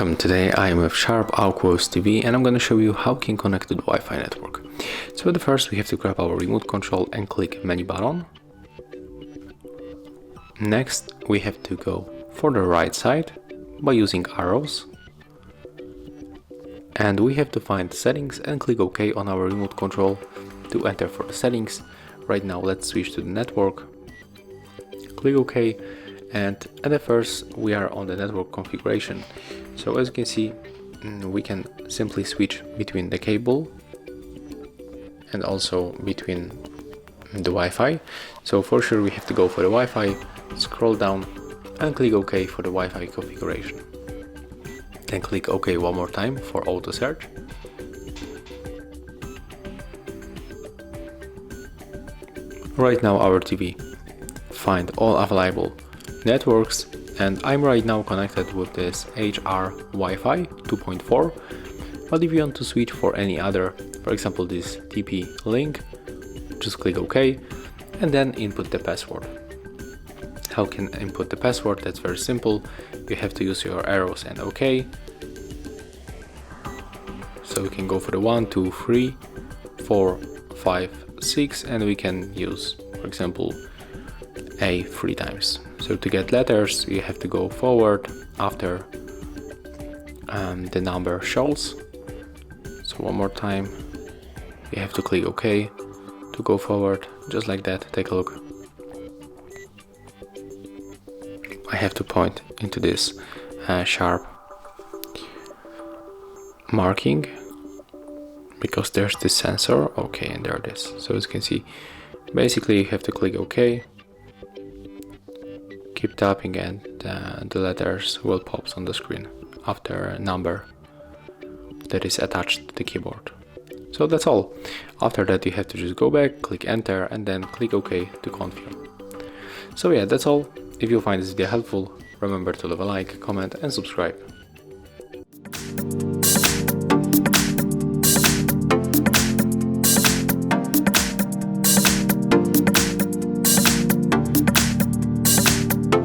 Welcome, today I am with Sharp Aquos TV and I'm going to show you how you can connect to the Wi-Fi network. So at first we have to grab our remote control and click menu button. Next we have to go for the right side by using arrows. And we have to find settings and click OK on our remote control to enter for the settings. Right now let's switch to the network. Click OK. And at first we are on the network configuration. So as you can see, we can simply switch between the cable and also between the Wi-Fi. So for sure we have to go for the Wi-Fi, scroll down and click OK for the Wi-Fi configuration. Then click OK one more time for auto search. Right now our TV find all available networks, and I'm right now connected with this HR Wi-Fi 2.4, but if you want to switch for any other, for example this TP link, just click OK and then input the password. How can input the password? That's very simple. You have to use your arrows and OK. So we can go for the 1, 2, 3, 4, 5, 6, and we can use, for example, A 3 times. So to get letters, you have to go forward after the number shows. So one more time, you have to click OK to go forward, just like that. Take a look. I have to point into this sharp marking because there's this sensor. Okay, and there it is. So as you can see, basically you have to click OK. Keep tapping and the letters will pop on the screen after a number that is attached to the keyboard. So that's all. After that you have to just go back, click enter and then click OK to confirm. So yeah, that's all. If you find this video helpful, remember to leave a like, comment and subscribe.